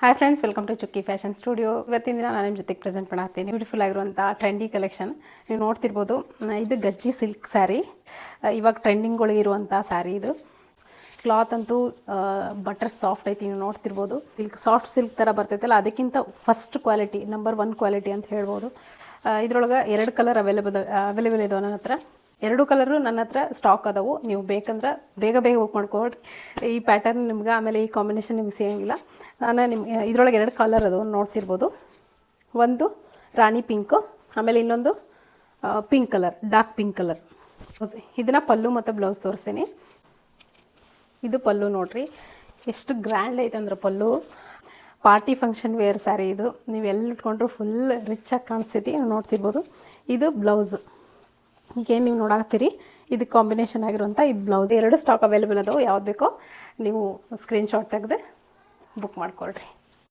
Hi friends, welcome to ಚುಕ್ಕಿ fashion studio. ಇವತ್ತಿನ ದಿನ ನಾನು ನಿಮ್ಮ ಜೊತೆಗೆ ಪ್ರೆಸೆಂಟ್ ಮಾಡಾಕ್ತೀನಿ ಬ್ಯೂಟಿಫುಲ್ ಆಗಿರುವಂಥ ಟ್ರೆಂಡಿ ಕಲೆಕ್ಷನ್. ನೀವು ನೋಡ್ತಿರ್ಬೋದು, ಇದು ಗಜ್ಜಿ ಸಿಲ್ಕ್ ಸ್ಯಾರಿ. ಇವಾಗ ಟ್ರೆಂಡಿಂಗ್ಗಳಿಗೆ ಇರುವಂಥ ಸ್ಯಾರಿ ಇದು. ಕ್ಲಾತ್ ಅಂತೂ ಬಟರ್ ಸಾಫ್ಟ್ ಐತಿ. ನೀವು ನೋಡ್ತಿರ್ಬೋದು, ಸಾಫ್ಟ್ ಸಿಲ್ಕ್ ಥರ ಬರ್ತೈತಲ್ಲ, ಅದಕ್ಕಿಂತ ಫಸ್ಟ್ ಕ್ವಾಲಿಟಿ, ನಂಬರ್ 1 ಕ್ವಾಲಿಟಿ ಅಂತ ಹೇಳ್ಬೋದು. ಇದ್ರೊಳಗೆ 2 ಕಲರ್ ಅವೈಲೇಬಲ್ ಇದಾವೆ ನನ್ನ ಹತ್ರ. 2 ಕಲರು ನನ್ನ ಹತ್ರ ಸ್ಟಾಕ್ ಅದಾವು. ನೀವು ಬೇಕಂದ್ರೆ ಬೇಗ ಬುಕ್ ಮಾಡ್ಕೊಳ್ರಿ. ಈ ಪ್ಯಾಟರ್ನ್ ನಿಮ್ಗೆ, ಆಮೇಲೆ ಈ ಕಾಂಬಿನೇಷನ್ ನಿಮ್ಗೆ ಸಿಗೋಂಗಿಲ್ಲ. ನಾನು ನಿಮ್ಗೆ ಇದ್ರೊಳಗೆ 2 ಕಲರ್ ಅದಾವು ನೋಡ್ತಿರ್ಬೋದು. ಒಂದು ರಾಣಿ ಪಿಂಕು, ಆಮೇಲೆ ಇನ್ನೊಂದು pink colour, dark pink colour. ಇದನ್ನು ಪಲ್ಲು ಮತ್ತು ಬ್ಲೌಸ್ ತೋರಿಸ್ತೀನಿ. ಇದು ಪಲ್ಲು ನೋಡ್ರಿ, ಎಷ್ಟು ಗ್ರ್ಯಾಂಡ್ ಐತೆ ಅಂದ್ರೆ ಪಲ್ಲು. ಪಾರ್ಟಿ ಫಂಕ್ಷನ್ ವೇರ್ ಸ್ಯಾರಿ ಇದು. ನೀವು ಎಲ್ಲಿ ಇಟ್ಕೊಂಡ್ರು ಫುಲ್ ರಿಚಾಗಿ ಕಾಣಿಸ್ತೈತಿ. ನೋಡ್ತಿರ್ಬೋದು, ಇದು ಬ್ಲೌಸು. ಈಗೇನು ನೀವು ನೋಡಾಕ್ತೀರಿ, ಇದು ಕಾಂಬಿನೇಷನ್ ಆಗಿರುವಂಥ ಇದು ಬ್ಲೌಸ್. 2 ಸ್ಟಾಕ್ ಅವೈಲೇಬಲ್ ಅದಾವೆ. ಯಾವ್ದು ಬೇಕೋ ನೀವು ಸ್ಕ್ರೀನ್ಶಾಟ್ ತೆಗೆದು ಬುಕ್ ಮಾಡ್ಕೊಳ್ರಿ.